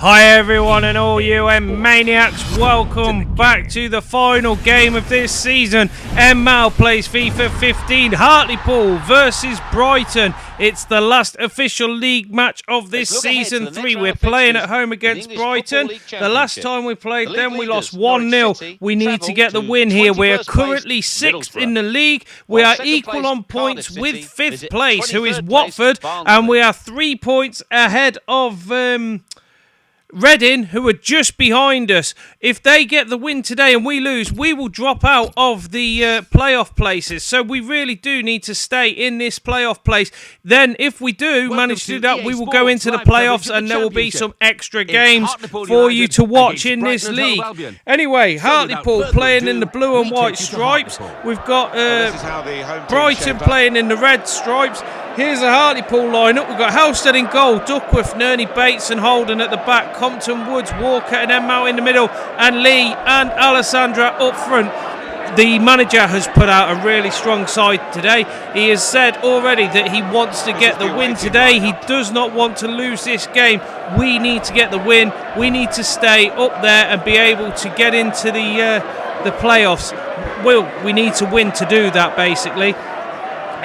Hi everyone and all you maniacs, welcome back to the final game of this season. En-Mao plays FIFA 15, Hartlepool versus Brighton. It's the last official league match of this season 3. We're playing at home against Brighton. The last time we played them we lost 1-0. We need to get the win here. We are currently 6th in the league. We are equal on points with 5th place, who is Watford, and we are 3 points ahead of Reading, who are just behind us. If they get the win today and we lose, we will drop out of the playoff places. So we really do need to stay in this playoff place. Then if we do manage to do that, we will go into the playoffs and there will be some extra games for you to watch in this league. Anyway, Hartlepool playing in the blue and white stripes. We've got Brighton playing in the red stripes. Here's a Hartlepool lineup. We've got Halstead in goal, Duckworth, Nerney, Bates and Holden at the back, Compton, Woods, Walker and En-Mao in the middle, and Lee and Alessandra up front. The manager has put out a really strong side today. He has said already that he wants to get the win today. He does not want to lose this game. We need to get the win. We need to stay up there and be able to get into the playoffs. We need to win to do that, basically.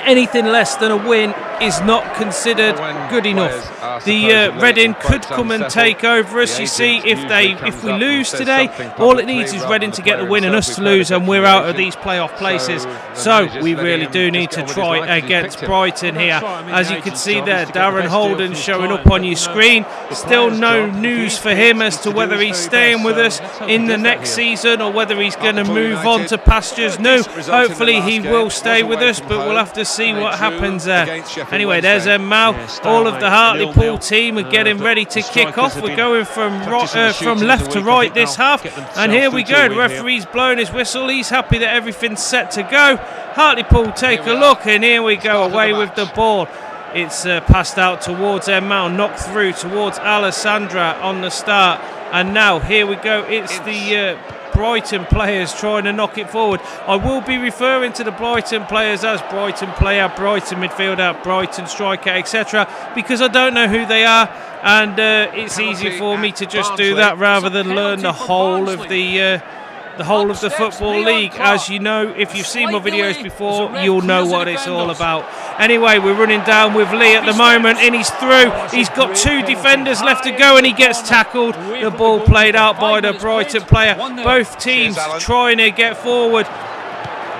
Anything less than a win is not considered good enough. The Reading could come and take over us. You see, if we lose today, all it needs is Reading to get the win and us to lose, and we're out of these playoff places. So we really do need to try against Brighton here. As you can see there, Darren Holden showing up on your screen. Still no news for him as to whether he's staying with us in the next season or whether he's going to move on to pastures new. Hopefully he will stay with us, but we'll have to see what happens there. Anyway, there's En-Mao. All of the Hartlepool team are getting ready to kick off. We're going from left to right this half. And here we go. The referee's blown his whistle. He's happy that everything's set to go. Hartlepool take a look, and here we go, away with the ball. It's passed out towards En-Mao, knocked through towards Alessandra on the start. And now, here we go. It's the Brighton players trying to knock it forward. I will be referring to the Brighton players as Brighton player, Brighton midfielder, Brighton striker, etc. because I don't know who they are, and it's easier for me to just do that rather than learn the whole of the Football League. As you know, if you've seen my videos before, you'll know what it's all about. Anyway, we're running down with Lee at the moment, and he's through. He's got 2 defenders left to go, and he gets tackled. The ball played out by the Brighton player. Both teams trying to get forward.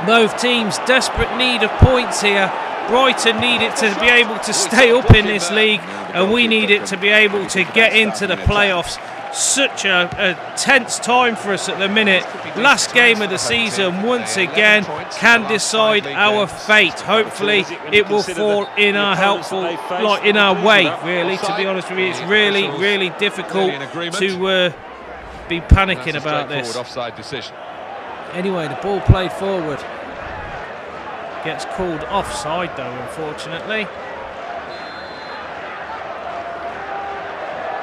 Both teams desperate need of points here. Brighton need it to be able to stay up in this league, and we need it to be able to get into the playoffs. Such a tense time for us at the minute. Last game of the season once again can decide our fate. Hopefully it will fall in our in our way, really. To be honest with you, it's really difficult to be panicking about this. Anyway, the ball played forward gets called offside though, unfortunately.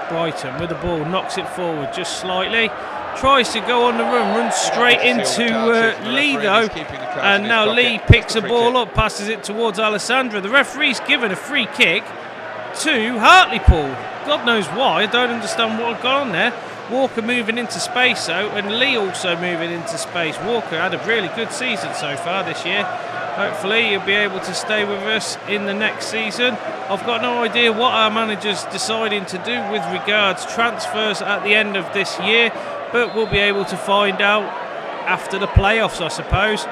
Brighton with the ball, knocks it forward just slightly, tries to go on the run, runs straight into Lee though, and now Lee picks the ball up, passes it towards Alessandra. The referee's given a free kick to Hartlepool. God knows why, I don't understand what gone on there. Walker moving into space though, and Lee also moving into space. Walker had a really good season so far this year. Hopefully he'll be able to stay with us in the next season. I've got no idea what our manager's deciding to do with regards transfers at the end of this year, but we'll be able to find out after the playoffs, I suppose.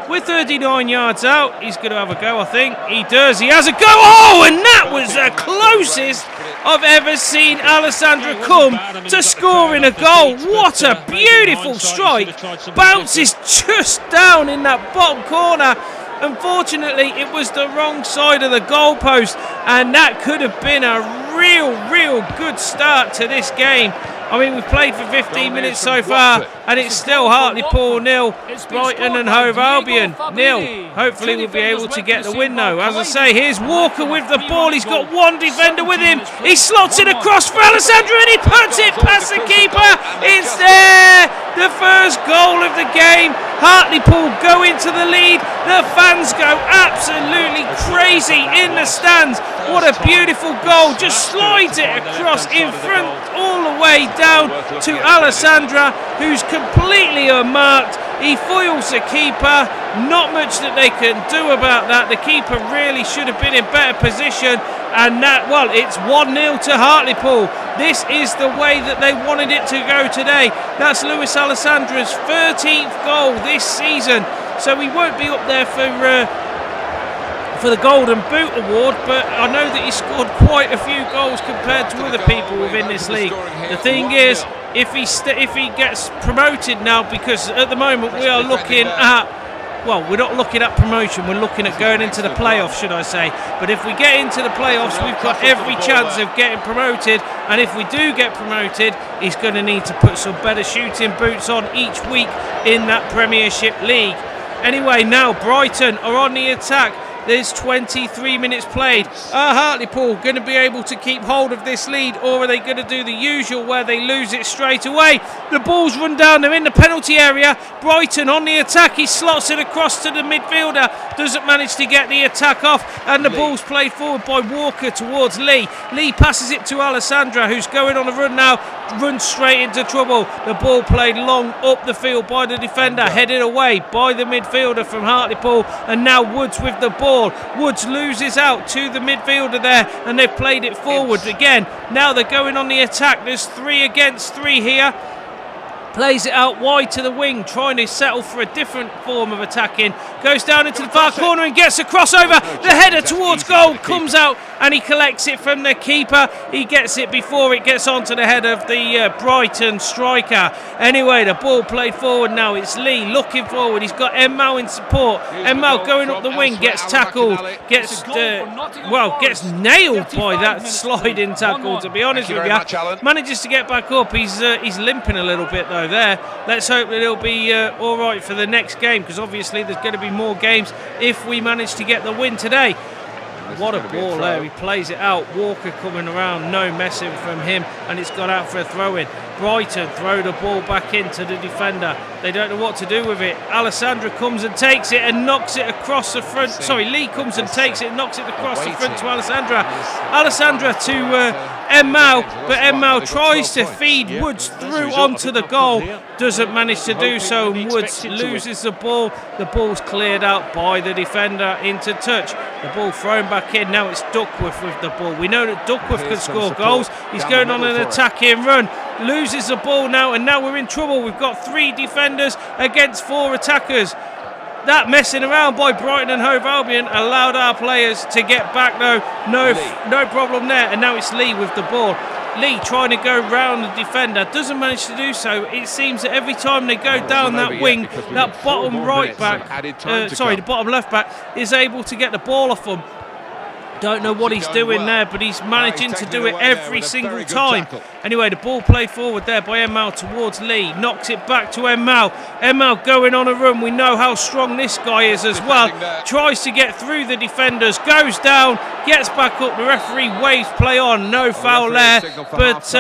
We're 39 yards out. He's going to have a go, I think. He does. He has a go. Oh, and that was the closest I've ever seen Alessandra come to scoring a goal. What a beautiful strike. Bounces just down in that bottom corner. Unfortunately, it was the wrong side of the goalpost, and that could have been a real good start to this game. I mean, we've played for 15 minutes so far, and it's still Hartlepool 0, Brighton and Hove Albion 0. Hopefully we'll be able to get the win though. As I say, here's Walker with the ball. He's got one defender with him. He slots it across for Alessandro, and he puts it past the keeper. It's there! The first goal of the game. Hartlepool go into the lead. The fans go absolutely crazy in the stands. What a beautiful goal. Just slides it across in front all the way down to Alessandra, who's completely unmarked. He foils the keeper. Not much that they can do about that. The keeper really should have been in better position. And that, well, it's 1-0 to Hartlepool. This is the way that they wanted it to go today. That's Luis Alessandra's 13th goal this season. So we won't be up there for the Golden Boot Award, but I know that he scored quite a few goals compared to other people within this league. The thing is, if he gets promoted now, because at the moment we are looking at, well, we're not looking at promotion, we're looking at going into the playoffs, should I say. But if we get into the playoffs, we've got every chance of getting promoted. And if we do get promoted, he's going to need to put some better shooting boots on each week in that Premiership league. Anyway, now Brighton are on the attack. There's 23 minutes played. Are Hartlepool going to be able to keep hold of this lead, or are they going to do the usual where they lose it straight away? The ball's run down. They're in the penalty area. Brighton on the attack. He slots it across to the midfielder. Doesn't manage to get the attack off, and the ball's played forward by Walker towards Lee. Lee passes it to Alessandra, who's going on a run now. Runs straight into trouble. The ball played long up the field by the defender, headed away by the midfielder from Hartlepool, and now Woods with the ball. Woods loses out to the midfielder there, and they've played it forward again. Now they're going on the attack. There's 3 against 3 here. Plays it out wide to the wing, trying to settle for a different form of attacking. Goes down into the far corner and gets a crossover. The header towards goal comes out, and he collects it from the keeper. He gets it before it gets onto the head of the Brighton striker. Anyway, the ball played forward now. It's Lee looking forward. He's got En-Mao in support. En-Mao going up the wing, gets tackled, gets nailed by that sliding tackle, to be honest with you. Manages to get back up. He's limping a little bit though there. Let's hope that he'll be all right for the next game, because obviously there's going to be more games if we manage to get the win today. What a ball there. He plays it out. Walker coming around, no messing from him, and it's gone out for a throw-in. Brighton throw the ball back into the defender. They don't know what to do with it. Alessandra comes and takes it and knocks it across the front. Sorry, Lee comes and takes it and knocks it across the front to Alessandra. Alessandra to En-Mao, but En-Mao tries to feed Woods through onto the goal. Doesn't manage to do so, and Woods loses the ball. The ball's cleared out by the defender into touch. The ball thrown back in. Now it's Duckworth with the ball. We know that Duckworth can score goals. He's going on an attacking run. Loses the ball now, and now we're in trouble. We've got 3 defenders against 4 attackers. That messing around by Brighton and Hove Albion allowed our players to get back though. No problem there. And now it's Lee with the ball. Lee trying to go round the defender, doesn't manage to do so. It seems that every time they go down that wing, that bottom right back, the bottom left back is able to get the ball off them. Don't know what he's doing there, but he's managing to do it every single time. Anyway, the ball played forward there by En-Mao towards Lee. Knocks it back to En-Mao. En-Mao going on a run. We know how strong this guy is as well. Tries to get through the defenders. Goes down. Gets back up. The referee waves play on. No foul there. But,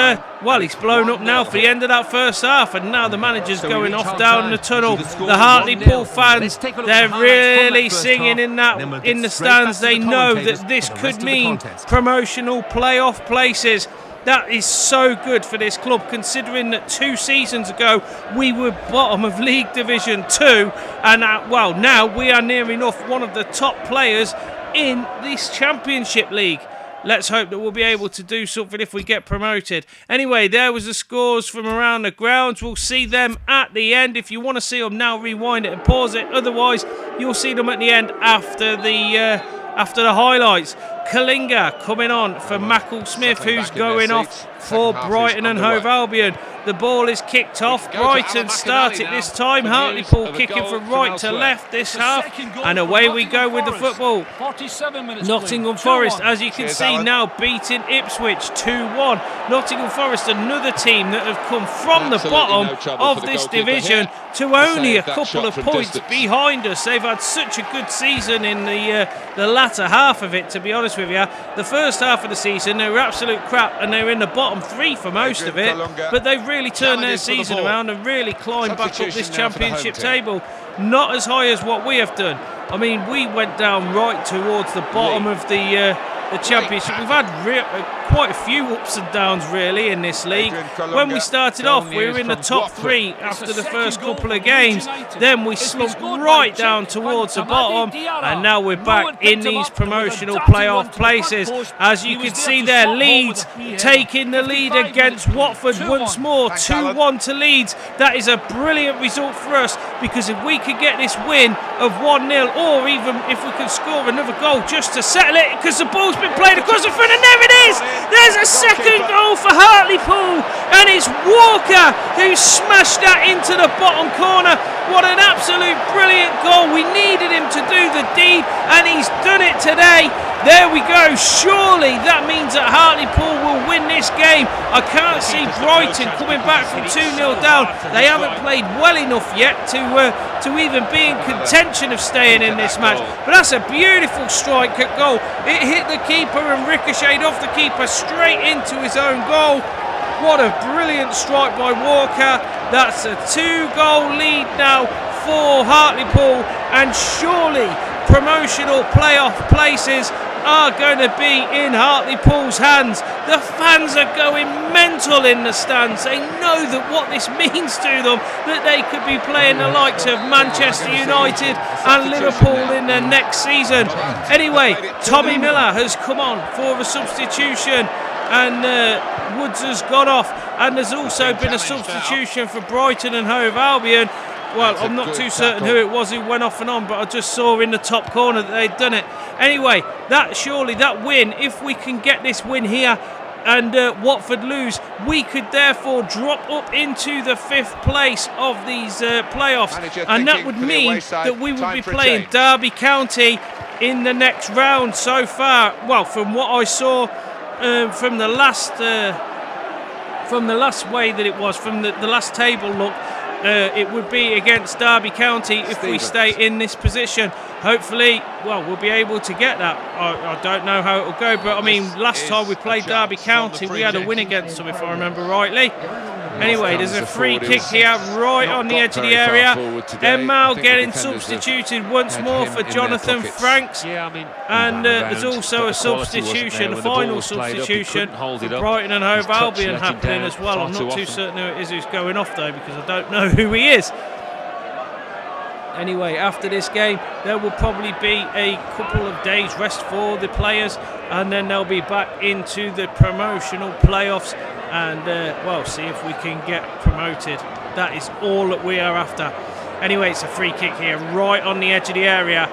well, he's blown up now for the end of that first half. And now the manager's going off down the tunnel. The Hartlepool fans, they're really singing in the stands. They know that this could mean promotional playoff places. That is so good for this club, considering that 2 seasons ago we were bottom of League Division 2, and well, now we are near enough one of the top players in this Championship League. Let's hope that we'll be able to do something if we get promoted. Anyway, there was the scores from around the grounds. We'll see them at the end. If you want to see them now, rewind it and pause it. Otherwise, you'll see them at the end after the highlights. Kalinga coming on for Mackle Smith, who's going off for Brighton and Hove Albion. The ball is kicked off. Brighton start it this time. Hartlepool kicking from right to left this half. And away we go with the football. Nottingham Forest, as you can see now, beating Ipswich 2-1. Nottingham Forest, another team that have come from the bottom of this division to only a couple of points behind us. They've had such a good season in the latter half of it, to be honest with you. The first half of the season, they were absolute crap, and they were in the bottom three for most of it. But they've really turned their season around and really climbed back up this championship table. Not as high as what we have done. I mean, we went down right towards the bottom of the championship. We've had quite a few ups and downs really in this league. When we started off, we were in the top three after the first couple of games. Then we slumped right down towards the bottom, and now we're back in these promotional playoff places. As you can see there, Leeds taking the lead against Watford once more, 2-1 to Leeds. That is a brilliant result for us, because if we could get this win of 1-0, or even if we can score another goal just to settle it, because the ball's been played across the front, and there it is! There's a second goal for Hartlepool, and it's Walker who smashed that into the bottom corner. What an absolute brilliant goal. We needed him to do the deed, and he's done it today. There we go. Surely that means that Hartlepool will win this game. I can't see Brighton coming back from 2-0 down. They haven't played well enough yet to even be in contention of staying in this match. But that's a beautiful strike at goal. It hit the keeper and ricocheted off the keeper straight into his own goal. What a brilliant strike by Walker. That's a 2-goal lead now for Hartlepool, and surely promotional playoff places are going to be in Hartlepool's hands. The fans are going mental in the stands. They know that what this means to them, that they could be playing the likes of Manchester United and Liverpool in their next season. Anyway, Tommy Miller has come on for a substitution, and Woods has gone off, and there's also been a substitution for Brighton and Hove Albion. Well, I'm not too certain who it was who went off and on, but I just saw in the top corner that they'd done it. Anyway, that win, if we can get this win here and Watford lose, we could therefore drop up into the 5th place of these playoffs, and that would mean that we would be playing Derby County in the next round. So far, well, from what I saw from the last way that it was, from the last table look, it would be against Derby County if we stay in this position. Hopefully, well, we'll be able to get that. I don't know how it will go, but I mean, last time we played Derby County, we had a win against them, if I remember rightly. Anyway, there's a free kick here right on the edge of the area. En-Mao getting substituted once more for Jonathan Franks. And there's also a substitution, a final substitution for Brighton and Hove Albion happening as well. I'm not too certain who it is who's going off though, because I don't know who he is. Anyway, after this game, there will probably be a couple of days rest for the players, and then they'll be back into the promotional playoffs, and well, see if we can get promoted. That is all that we are after. Anyway, it's a free kick here right on the edge of the area.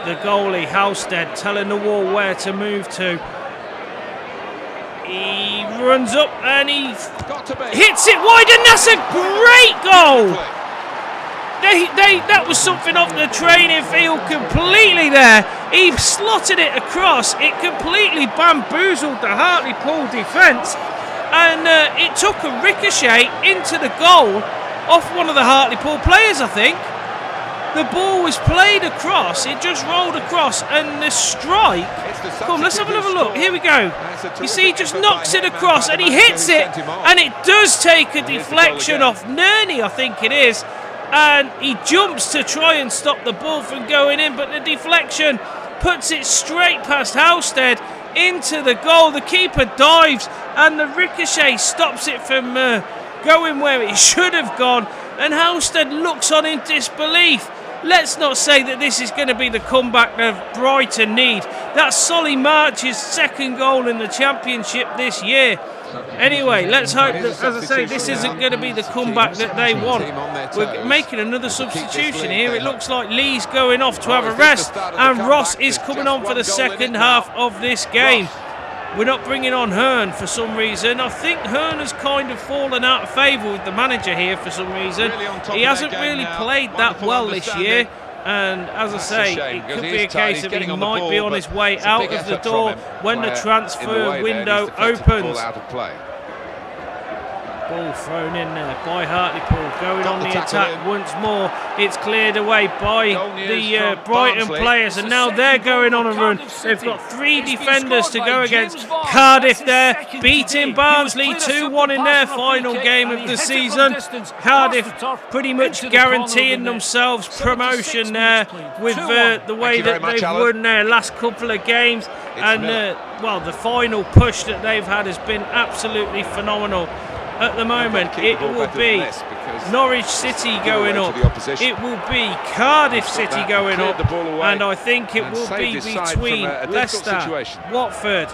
The goalie, Halstead, telling the wall where to move to. He runs up and he hits it wide, and that's a great goal. That was something off the training field completely there. He slotted it across. It completely bamboozled the Hartlepool defence, and it took a ricochet into the goal off one of the Hartlepool players, I think. The ball was played across, it just rolled across, and the strike, come on, let's have another look, here we go. You see, he just knocks it across, and he hits it, and it does take a deflection off Nerney, I think it is, and he jumps to try and stop the ball from going in, but the deflection puts it straight past Halstead into the goal. The keeper dives, and the ricochet stops it from going where it should have gone, and Halstead looks on in disbelief. Let's not say that this is going to be the comeback that Brighton need. That's Solly March's second goal in the Championship this year. Anyway, let's hope that, as I say, this isn't going to be the comeback that they want. We're making another substitution here. It looks like Lee's going off to have a rest, and Ross is coming on for the second half of this game. we're not bringing on Hearn for some reason. I think Hearn has kind of fallen out of favour with the manager here for some reason. He hasn't really played that well this year. And as I say, it could be a case of he might be on his way out of the door when the transfer window opens. Ball thrown in there by Hartlepool, going on the attack once more. It's cleared away by the Brighton players, and now they're going on a run. They've got 3 defenders to go against. Cardiff there, beating Barnsley 2-1 in their final game of the season. Cardiff pretty much guaranteeing themselves promotion there with the way that they've won their last couple of games. And, well, the final push that they've had has been absolutely phenomenal. At the moment, it will be Norwich City going up. It will be Cardiff City going up. And I think it will be between Leicester, Watford,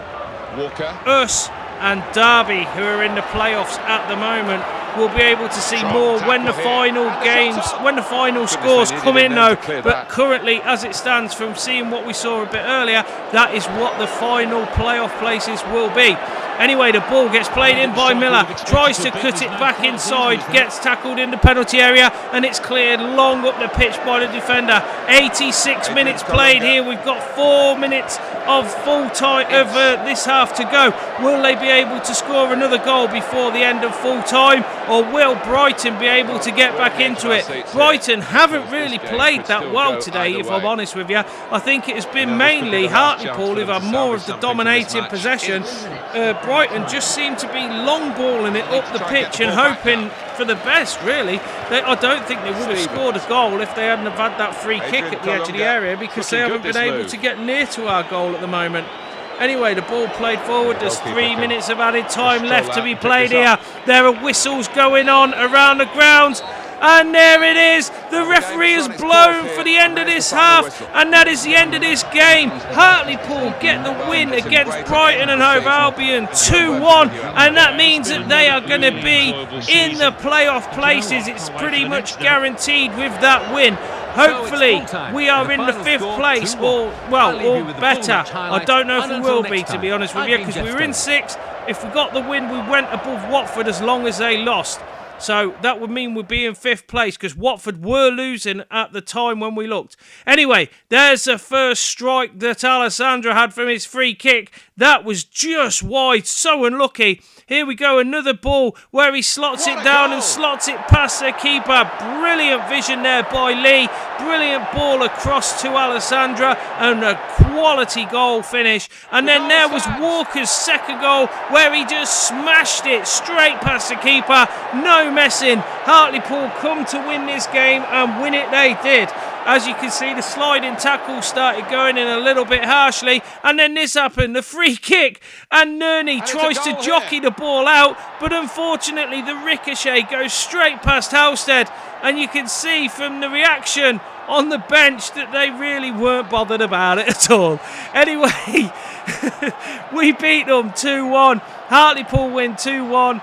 us and Derby, who are in the playoffs at the moment. We'll be able to see more when the final scores come in though. But currently, as it stands, from seeing what we saw a bit earlier, that is what the final playoff places will be. Anyway, the ball gets played in by Miller, tries to cut it back inside, gets tackled in the penalty area, and it's cleared long up the pitch by the defender. 86 minutes played here. We've got 4 minutes of full time of this half to go. Will they be able to score another goal before the end of full time, or will Brighton be able to get back into it? Brighton haven't really played that well today, if I'm honest with you. I think it has been mainly Hartlepool who've had more of the dominating possession. Brighton just seem to be long balling it up the pitch and hoping for the best, really. I don't think they would have scored a goal if they hadn't have had that free kick at the edge of the area, because they haven't been able to get near to our goal at the moment. Anyway, the ball played forward. There's 3 minutes of added time left to be played here. There are whistles going on around the grounds. And there it is. The referee has blown for the end of this half, and that is the end of this game. Hartlepool get the win against Brighton and Hove Albion 2-1, and that means that they are going to be in the playoff places. It's pretty much guaranteed with that win. Hopefully, we are in the 5th place, or better. I don't know if we will be, to be honest with you, because we were in 6th. If we got the win, we went above Watford as long as they lost. So that would mean we'd be in 5th place, because Watford were losing at the time when we looked. Anyway, there's the first strike that Alessandro had from his free kick. That was just wide, so unlucky. Here we go, another ball where he slots it down and slots it past the keeper. Brilliant vision there by Lee. Brilliant ball across to Alessandra, and a quality goal finish. And then there was Walker's second goal where he just smashed it straight past the keeper. No messing. Hartlepool come to win this game, and win it they did. As you can see, the sliding tackle started going in a little bit harshly, and then this happened, the free kick, and Nerney tries to jockey the ball out, but unfortunately the ricochet goes straight past Halstead, and you can see from the reaction on the bench that they really weren't bothered about it at all. Anyway, we beat them 2-1. Hartlepool win 2-1.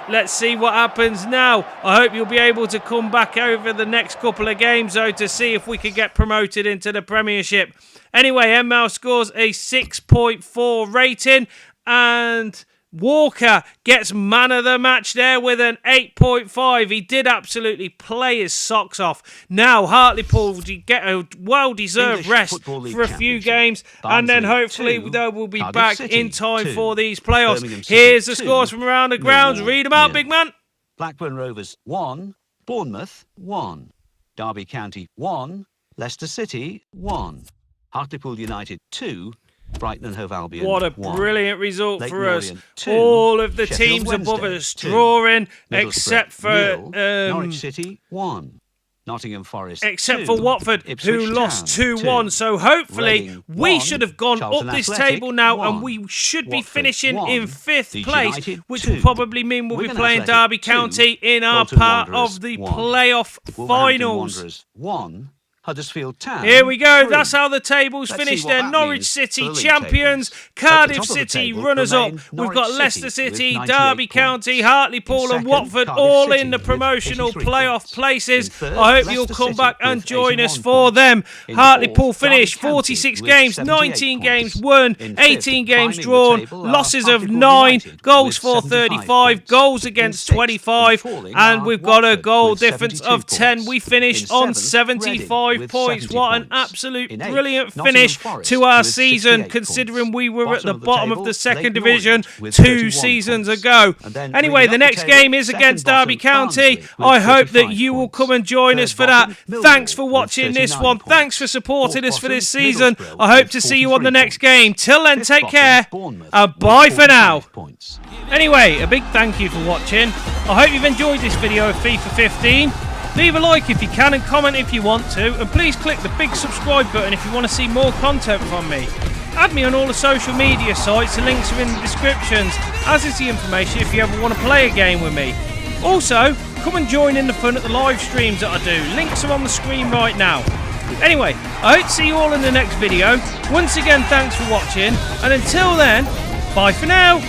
Let's see what happens now. I hope you'll be able to come back over the next couple of games, though, to see if we can get promoted into the Premiership. Anyway, En-Mao scores a 6.4 rating, and Walker gets man of the match there with an 8.5. He did absolutely play his socks off. Now, Hartlepool get a well-deserved rest for a few games, and then hopefully we'll be back in time for these playoffs. Here's the scores from around the grounds. Read them out, big man. Blackburn Rovers 1, Bournemouth 1, Derby County 1, Leicester City 1, Hartlepool United 2, Brighton Hove Albion. What a brilliant result for us. All of the teams above us drawing, except for Norwich City 1. Nottingham Forest except for Watford, who lost 2-1. So hopefully we should have gone up this table now, and we should be finishing in 5th place, which will probably mean we'll be playing Derby County in our part of the playoff finals. 1, Huddersfield Town. Here we go. 3. That's how the tables Let's finished see what there. that Norwich means City for the league champions, tables. Cardiff At the top of the City table runners-up. remain We've got Norwich Leicester City City, with Derby 98 County, points. Hartlepool In and second, Watford Cardiff all City in the with promotional 83 playoff points. places. In third, I hope you'll Leicester come City back and with join us 81 for points. them. In Hartlepool fourth, Derby finished County 46 with games, 78 19 points. games won, In 18 fifth, games climbing the drawn, table are losses of Hartlepool 9, United goals with for 75 35, points. goals In against sixth, 25, falling and are we've got a Watford goal with difference 72 of 10. points. We finished In on seventh, 75 Reading with points. 70 What an points. absolute In eighth, brilliant Nottingham finish Forest to our with season, 68 considering points. we were at the Bottom bottom of table, the second Leighton division Orient with 2 31 seasons points. ago. And then Anyway, moving the up next the table, game is second against Derby bottom, County. Barnsley with I hope that 35 you will points. come and join us Third for that. bottom, Thanks for Millwall watching with this 39 one. Thanks points. for supporting Fourth us for this bottom, season. Middlesbrough I hope with to see you on the 43 next game. Till then, Fifth take bottom, care. Bournemouth And with bye for now. 45 points. Anyway, a big thank you for watching. I hope you've enjoyed this video of FIFA 15. Leave a like if you can and comment if you want to. And please click the big subscribe button if you want to see more content from me. Add me on all the social media sites, the links are in the descriptions, as is the information if you ever want to play a game with me. Also, come and join in the fun at the live streams that I do. Links are on the screen right now. Anyway, I hope to see you all in the next video. Once again, thanks for watching. And until then, bye for now.